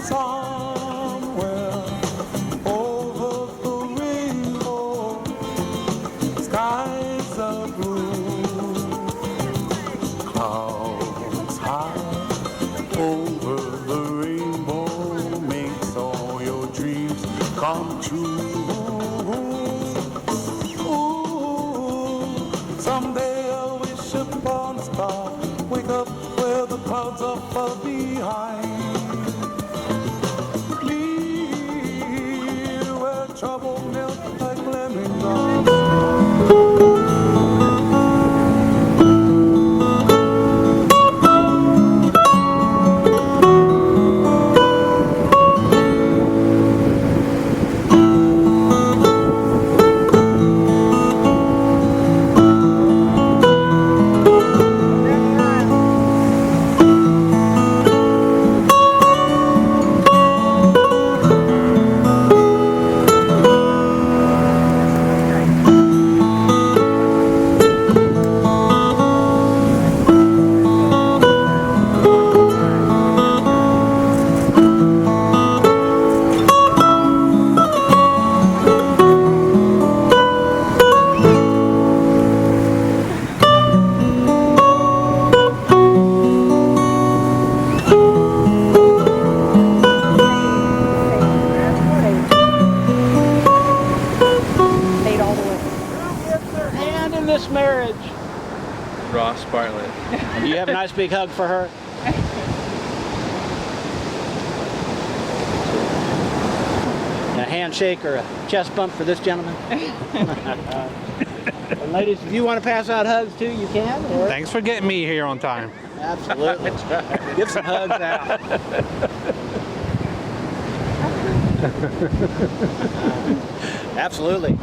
Somewhere over the rainbow, skies are blue, clouds high over the rainbow makes all your dreams come true. Ooh, someday I'll wish upon a star, wake up where the clouds are far behind. Clear where trouble melts like lemon drops. And in this marriage, Ross Bartlett. do you have a nice big hug for her? A handshake or a chest bump for this gentleman? And ladies, if you want to pass out hugs too, you can. Or... Thanks for getting me here on time. Absolutely. Give some hugs out. Absolutely.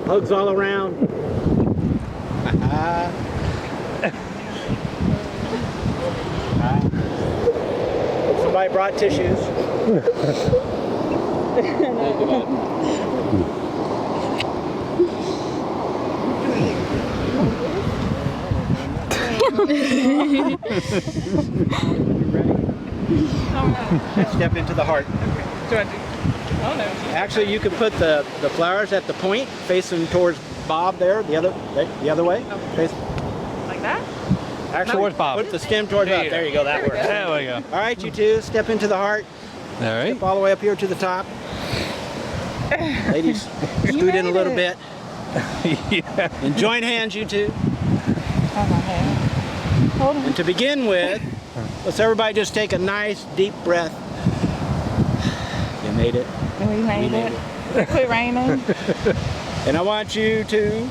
Hugs all around. Somebody brought tissues. Step into the heart. Actually, you could put the flowers at the point, facing towards Bob there, the other way. Face. Like that? Actually, Towards Bob. Put the stem towards Bob. There you go. That works. There we go. All right, you two, step into the heart. All right. Step all the way up here to the top. Ladies, scoot in a little bit. Yeah. And join hands, you two. Hold my hand. Hold on. And to begin with, let's everybody just take a nice deep breath. You made it. We made it. Quit raining. And I want you to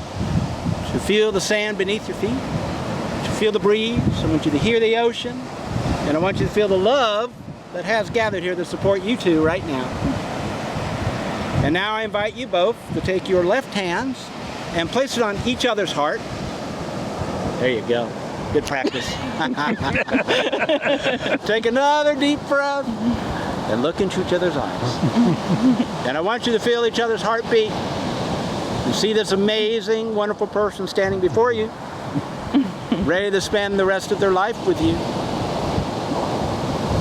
feel the sand beneath your feet, to feel the breeze. I want you to hear the ocean, and I want you to feel the love that has gathered here to support you two right now. And now I invite you both to take your left hands and place it on each other's heart. There you go. Good practice. Take another deep breath and look into each other's eyes. And I want you to feel each other's heartbeat. You see this amazing, wonderful person standing before you, ready to spend the rest of their life with you.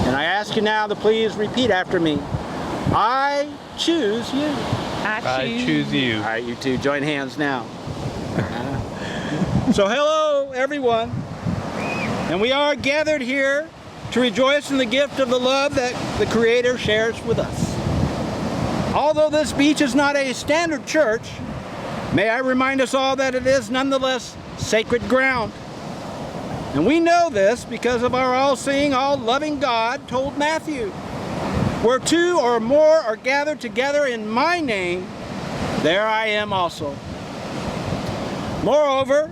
And I ask you now to please repeat after me. I choose you. I choose you. All right, you two, join hands now. So hello, everyone. And we are gathered here to rejoice in the gift of the love that the Creator shares with us. Although this beach is not a standard church, may I remind us all that it is nonetheless sacred ground. And we know this because of our all-seeing, all-loving God told Matthew, "Where two or more are gathered together in my name, there I am also." Moreover,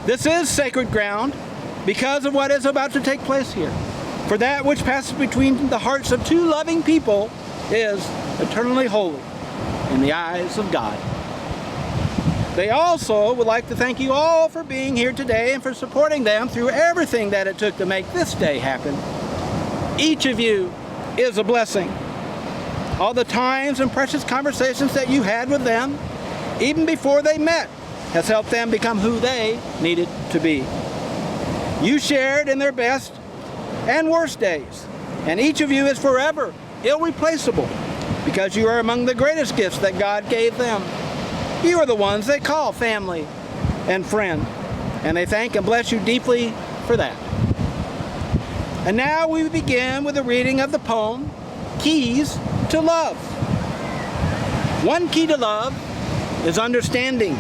this is sacred ground because of what is about to take place here. For that which passes between the hearts of two loving people is eternally holy in the eyes of God. They also would like to thank you all for being here today and for supporting them through everything that it took to make this day happen. Each of you is a blessing. All the times and precious conversations that you had with them, even before they met, has helped them become who they needed to be. You shared in their best and worse days. And each of you is forever irreplaceable because you are among the greatest gifts that God gave them. You are the ones they call family and friend, and they thank and bless you deeply for that. And now we begin with a reading of the poem, Keys to Love. One key to love is understanding,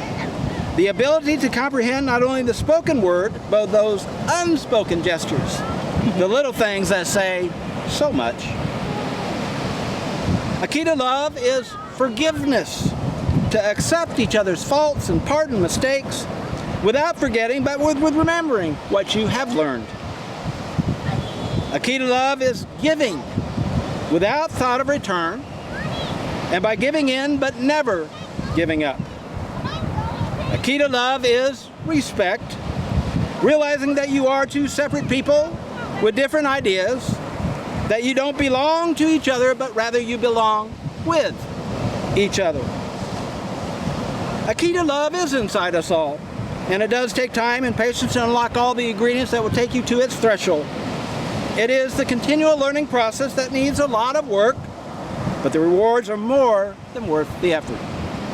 the ability to comprehend not only the spoken word, but those unspoken gestures, the little things that say so much. A key to love is forgiveness, to accept each other's faults and pardon mistakes without forgetting, but with remembering what you have learned. A key to love is giving without thought of return, and by giving in but never giving up. A key to love is respect, realizing that you are two separate people with different ideas, that you don't belong to each other, but rather you belong with each other. A key to love is inside us all, and it does take time and patience to unlock all the ingredients that will take you to its threshold. It is the continual learning process that needs a lot of work, but the rewards are more than worth the effort.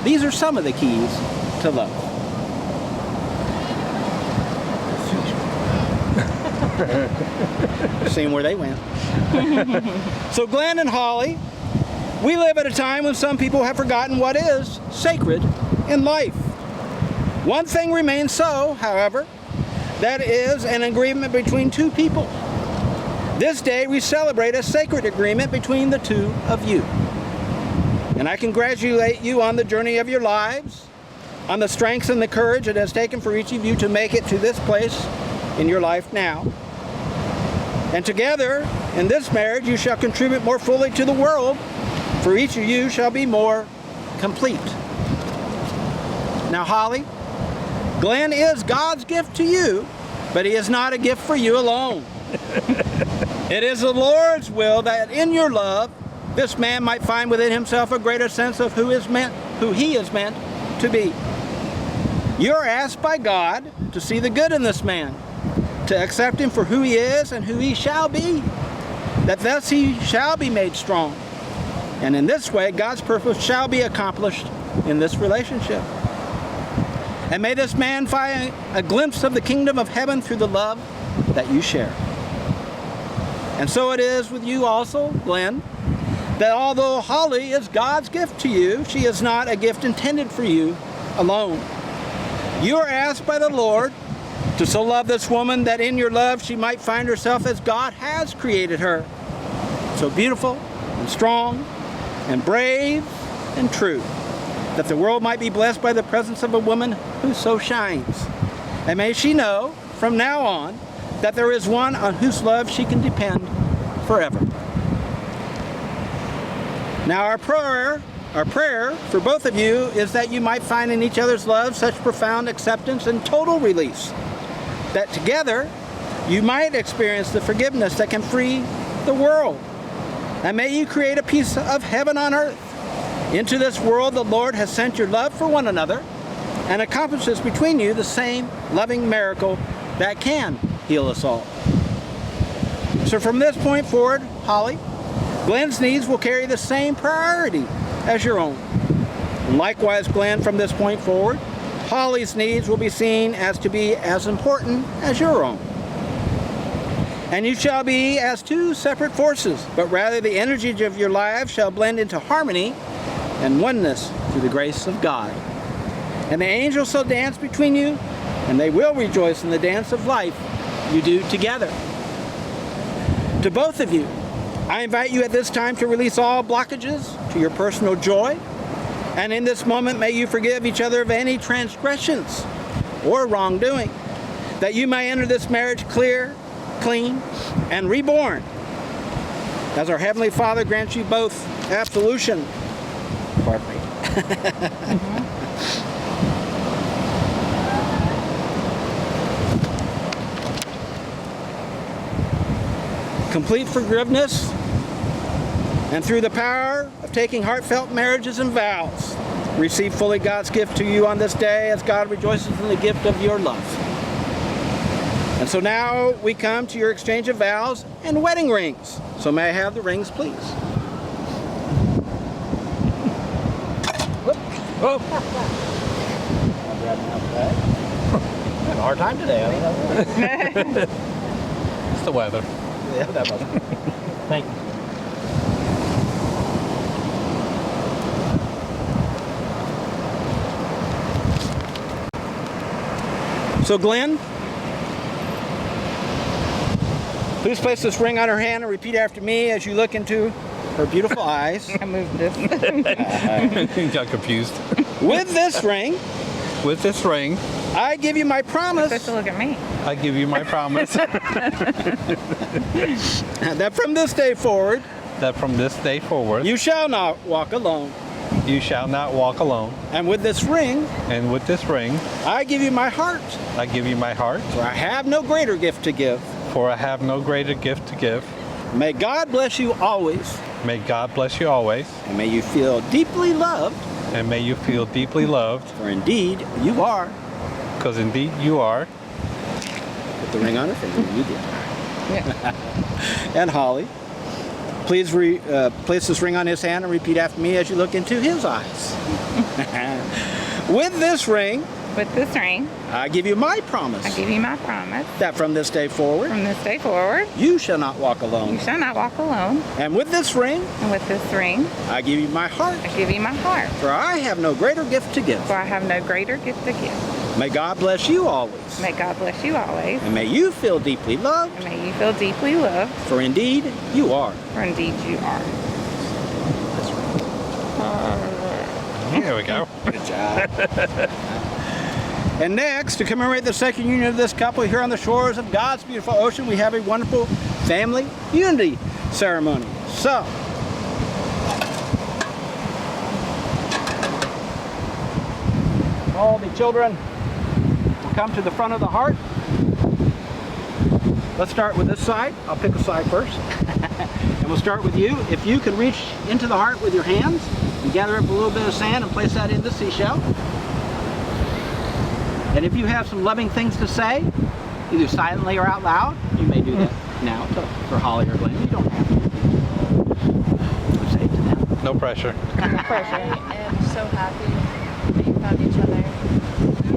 These are some of the keys to love. Seeing where they went. So Glenn and Holly, we live at a time when some people have forgotten what is sacred in life. One thing remains so, however, that is an agreement between two people. This day we celebrate a sacred agreement between the two of you. And I congratulate you on the journey of your lives, on the strength and the courage it has taken for each of you to make it to this place in your life now. And together, in this marriage, you shall contribute more fully to the world, for each of you shall be more complete. Now, Holly, Glenn is God's gift to you, but he is not a gift for you alone. It is the Lord's will that in your love, this man might find within himself a greater sense of who he is meant to be. You are asked by God to see the good in this man, to accept him for who he is and who he shall be, that thus he shall be made strong. And in this way, God's purpose shall be accomplished in this relationship. And may this man find a glimpse of the kingdom of heaven through the love that you share. And so it is with you also, Glenn, that although Holly is God's gift to you, she is not a gift intended for you alone. You are asked by the Lord to so love this woman that in your love she might find herself as God has created her. So beautiful and strong and brave and true, that the world might be blessed by the presence of a woman who so shines. And may she know from now on that there is one on whose love she can depend forever. Now our prayer for both of you is that you might find in each other's love such profound acceptance and total release, that together you might experience the forgiveness that can free the world. And may you create a piece of heaven on earth. Into this world the Lord has sent your love for one another and accomplishes between you the same loving miracle that can heal us all. So from this point forward, Holly, Glenn's needs will carry the same priority as your own. And likewise, Glenn, from this point forward, Holly's needs will be seen as to be as important as your own. And you shall be as two separate forces, but rather the energy of your lives shall blend into harmony and oneness through the grace of God. And the angels shall dance between you, and they will rejoice in the dance of life you do together. To both of you, I invite you at this time to release all blockages to your personal joy, and in this moment may you forgive each other of any transgressions or wrongdoing, that you may enter this marriage clear, clean, and reborn, as our Heavenly Father grants you both absolution. Pardon me. Complete forgiveness, and through the power of taking heartfelt marriages and vows, receive fully God's gift to you on this day as God rejoices in the gift of your love. And And so now we come to your exchange of vows and wedding rings. So may I have the rings, please? Oh, Having a hard time today. it's the weather. Yeah, that must be. Thank you. So Glenn, please place this ring on her hand and repeat after me as you look into her beautiful eyes. I moved this. You got confused. With this ring, With this ring, I give you my You're promise supposed to look at me. I give you my promise that from this day forward, that from this day forward, you shall not walk alone. you shall not walk alone. And with this ring, And with this ring, I give you my heart, I give you my heart, for I have no greater gift to give. for I have no greater gift to give. May God bless you always, May God bless you always, and may you feel deeply loved, and may you feel deeply loved, for indeed you are. because indeed you are. Put the ring on her finger, you did. And Holly, please place this ring on his hand and repeat after me as you look into his eyes. With this ring, With this ring, I give you my promise I give you my promise. that from this day forward, From this day forward, you shall not walk you alone. shall not walk alone. And with this ring, And with this ring, I give you my heart, I give you my heart. for I have no greater gift to give. For I have no greater gift to give. May God bless you always, May God bless you always. and may you feel deeply loved, And may you feel deeply loved. for indeed you are. For indeed you are. There we go. Good job. And next, to commemorate the second union of this couple here on the shores of God's beautiful ocean, we have a wonderful family unity ceremony. So, all the children will come to the front of the heart. Let's start with this side. I'll pick a side first. And we'll start with you. If you can reach into the heart with your hands and gather up a little bit of sand and place that in the seashell. And if you have some loving things to say, either silently or out loud, you may do that now for Holly or Glenn. You don't have to. Say it to them. No pressure. I am so happy that you found each other.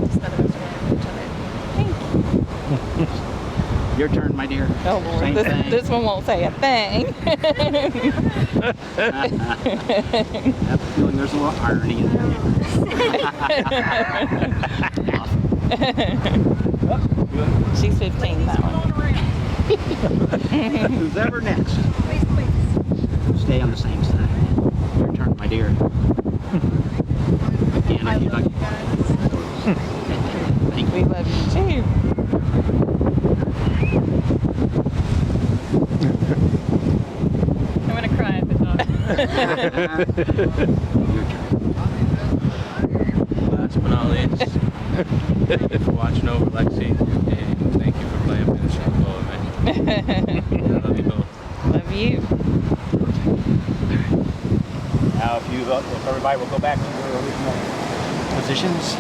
Just none of us ran each other. Your turn, my dear. Oh Lord, Same thing. this one won't say a thing. I have a feeling there's a little irony in there. She's 15, that one. Who's ever next? Stay on the same side. Your turn, my dear. Again, if you'd like. Thank We you. love you too. I'm gonna cry if it's not. Your turn. Last but not least, thank you for watching over Lexi, and thank you for playing Minister Flow of me. I love you both. Love you. Now, if everybody will go back to their original positions.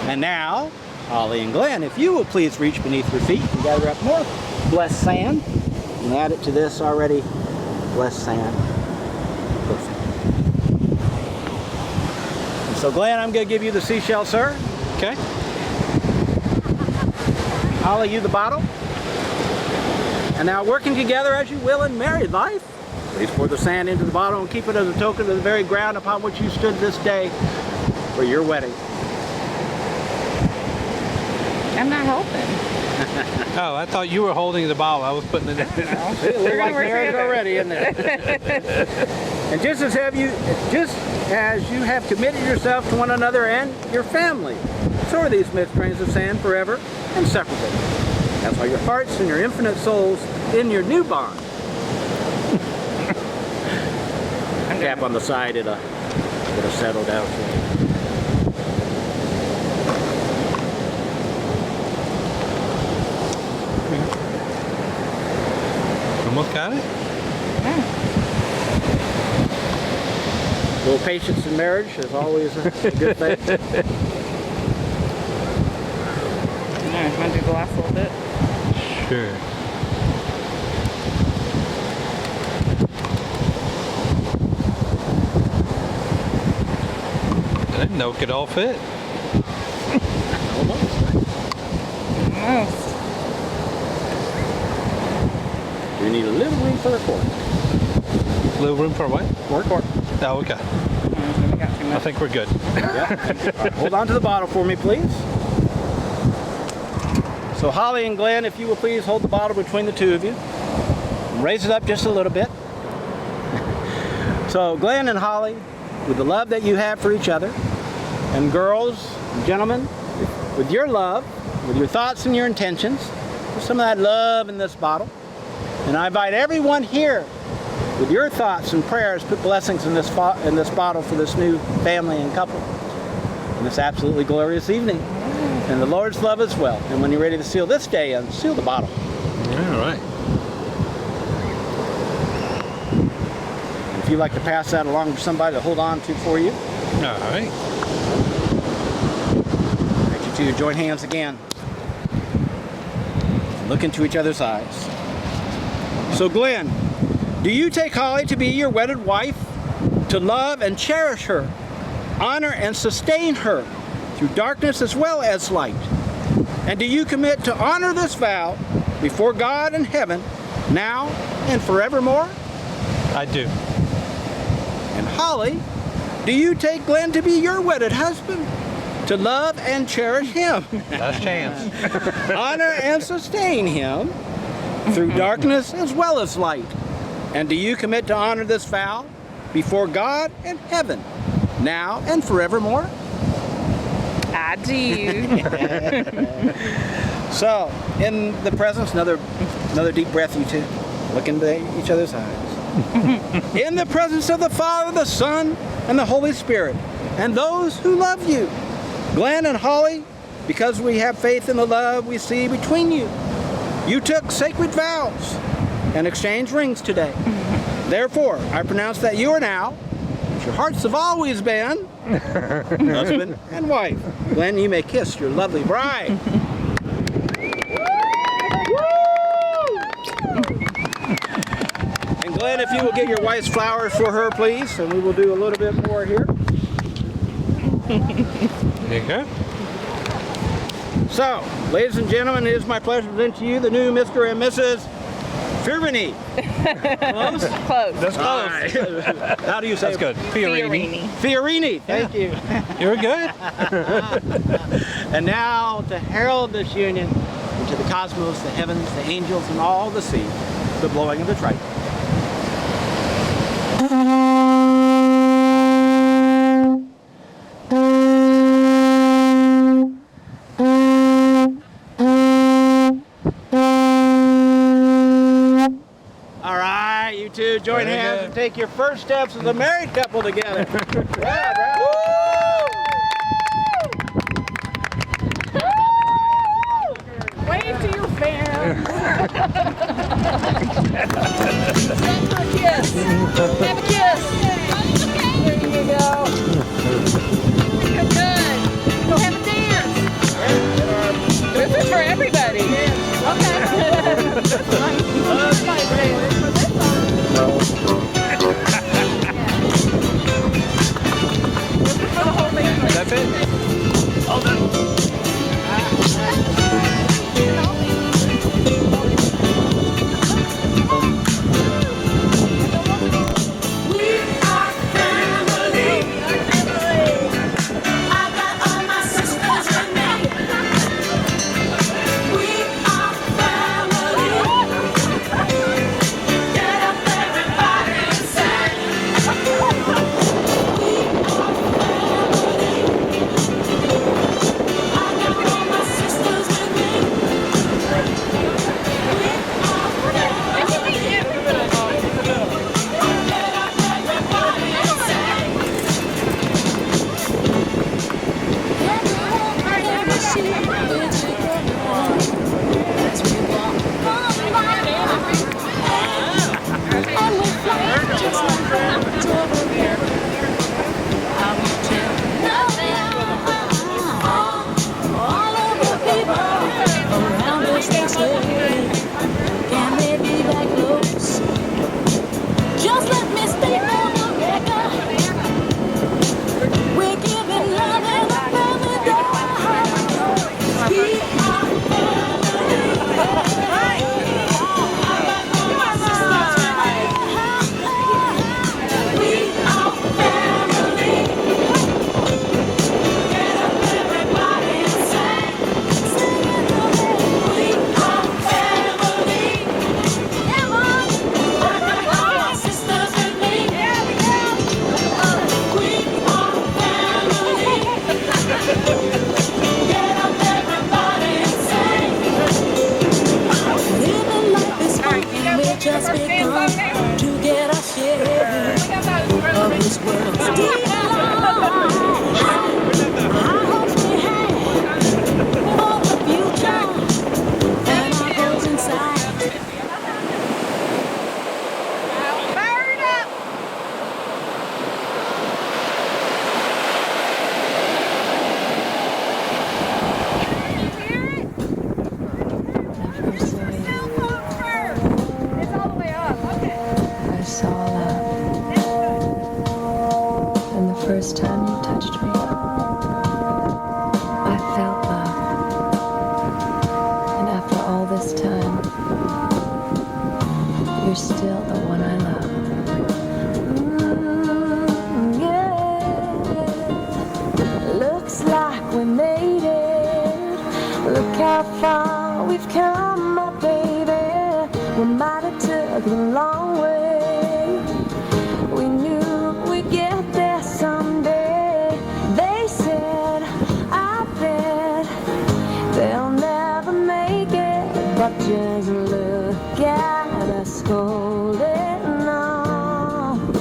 And now, Holly and Glenn, if you will please reach beneath your feet and gather up more blessed sand and add it to this already blessed sand. Perfect. And so, Glenn, I'm going to give you the seashell, sir. Okay. Holly, you the bottle. And now, working together as you will in married life, please pour the sand into the bottle and keep it as a token of the very ground upon which you stood this day for your wedding. I'm not helping. Oh, I thought you were holding the bottle. I was putting it in. It looks We're like gonna work marriage together. already, isn't it? And just as you have committed yourself to one another and your family, so are these mixed grains of sand forever inseparable. That's why your hearts and your infinite souls in your new bond. Tap on the side, it'll settle down. Almost got it? A little patience in marriage is always a good thing. Want to do the last little bit? Sure. I didn't know it could all fit. Almost. You need a little room for a cork. Little room for what? Cork. Oh, okay. We got too I much. think we're good. Yeah. Hold on to the bottle for me, please. So Holly and Glenn, if you will please hold the bottle between the two of you. Raise it up just a little bit. So Glenn and Holly, with the love that you have for each other, and girls, and gentlemen, with your love, with your thoughts and your intentions, there's some of that love in this bottle. And I invite everyone here, with your thoughts and prayers, put blessings in this bottle for this new family and couple in this absolutely glorious evening. And the Lord's love as well. And when you're ready to seal this day and seal the bottle. All right. If you'd like to pass that along to somebody to hold on to for you, All right. I invite you to join hands again. Look into each other's eyes. So Glenn, do you take Holly to be your wedded wife, to love and cherish her, honor and sustain her through darkness as well as light? And do you commit to honor this vow before God and heaven, now and forevermore? I do. And Holly, do you take Glenn to be your wedded husband, to love and cherish him, Last chance. honor and sustain him through darkness as well as light? And do you commit to honor this vow before God and heaven, now and forevermore? I do. So, in the presence, another deep breath, you two. Look into each other's eyes. In the presence of the Father, the Son, and the Holy Spirit, and those who love you, Glenn and Holly, because we have faith in the love we see between you, you took sacred vows and exchanged rings today. Therefore, I pronounce that you are now, as your hearts have always been, husband and wife. Glenn, you may kiss your lovely bride. And Glenn, if you will get your wife's flowers for her, please, and we will do a little bit more here. There you go. So, ladies and gentlemen, it is my pleasure to present to you the new Mr. and Mrs. Fiorini. Close? Close. That's All close. right. How do you say That's it? good. Fiorini. Fiorini, thank you. You're good. And now to herald this union into the cosmos, the heavens, the angels, and all the sea, the blowing of the trumpet. All right, you two join Very hands good. and take your first steps as a married couple together. Yeah, bravo. Wave to your fans. Have a kiss. Have a kiss. There you go. Good. Go have a dance. This is for everybody. That's it. We are family. much they say. Can we be that close? Just let me stay on the record. We're giving love and a family dog. We are just begun to get our share of this world's delight. I hope we have for the future and our goals inside. Fire it up! It's all the way up. Okay. I saw love. And the first time you touched me, I felt love. And after all this time, you're still the one I love. Yeah. Looks like we made it. Look how far we've come, my baby. We might have took the long way. We knew we'd get there someday. They said, I bet they'll never make it. But just look at us holding on.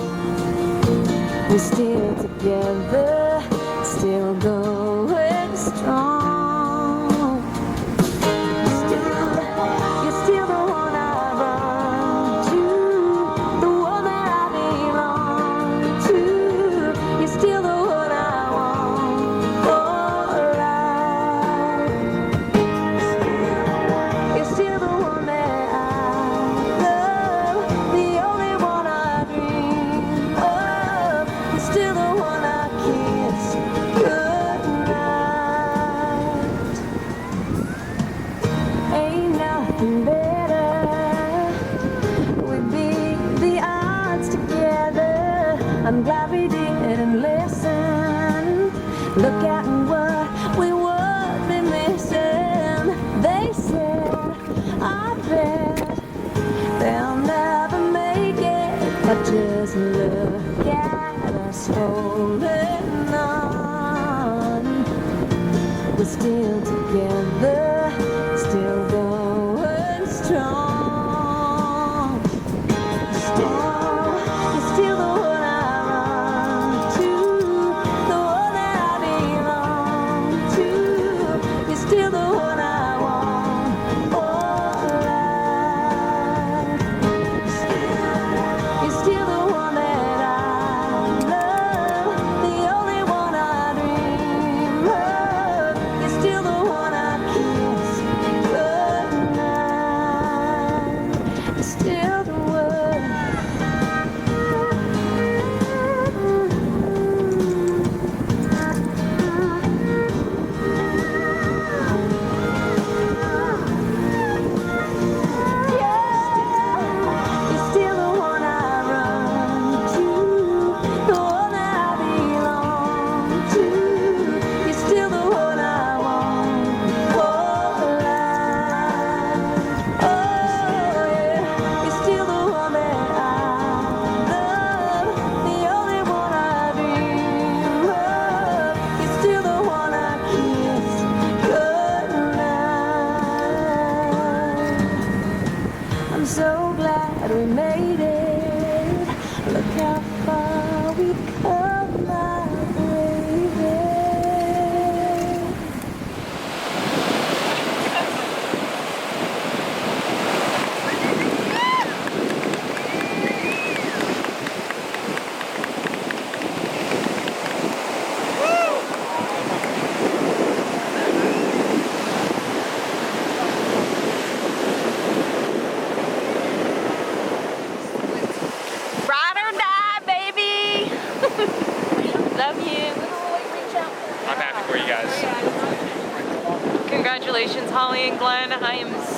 We're still together, still going strong. You're still the one I run to, the one that I belong to. You're still the one I want for life. You're still the one that I love, the only one I dream of. You're still the one I kiss goodnight. Ain't nothing better. We beat the odds together. I'm glad we didn't listen. Look at what we would be missing. They said, I bet they'll never make it. But just look at us holding on. We're still together, still going strong. You're still the one I run to, the one that I belong to. You're still the one I want for life. You're still the one that I love, the only one I dream of. You're still the one I kiss goodnight. You're still the one. You're still the one I run to, the one that I belong to. You're still the one I want for life. Oh yeah, you're still the one that I love, the only one I dream of. You're still the one I kiss goodnight. I'm so glad we made it. Look how far we've come, my baby.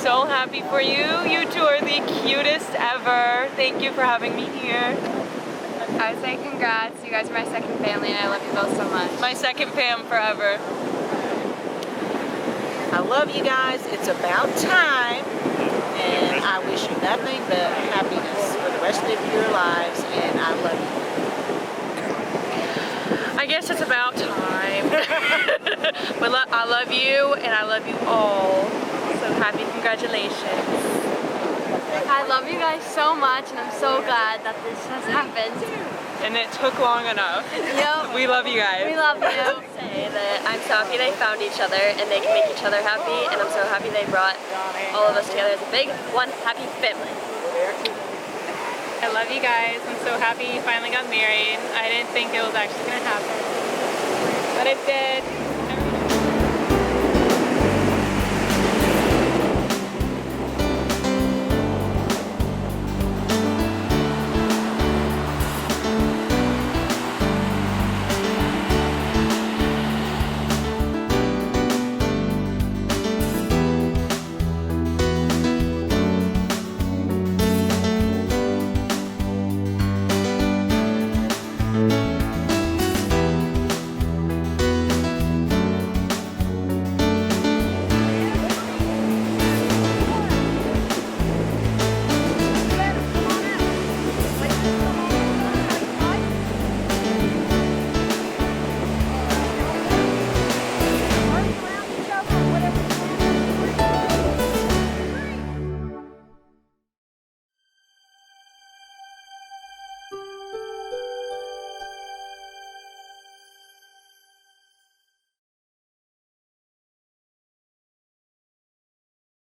so happy for you. You two are the cutest ever. Thank you for having me here. I would say congrats. You guys are my second family and I love you both so much. My second fam forever. I love you guys. It's about time. And I wish you nothing but happiness for the rest of your lives. And I love you. I guess it's about time. But I love you and I love you all. So happy congratulations. I love you guys so much and I'm so glad that this has happened. And it took long enough. Yep. We love you guys. We love you. Say that I'm so happy they found each other and they can make each other happy, and I'm so happy they brought all of us together as a big one happy family. I love you guys. I'm so happy you finally got married. I didn't think it was actually going to happen. But it did.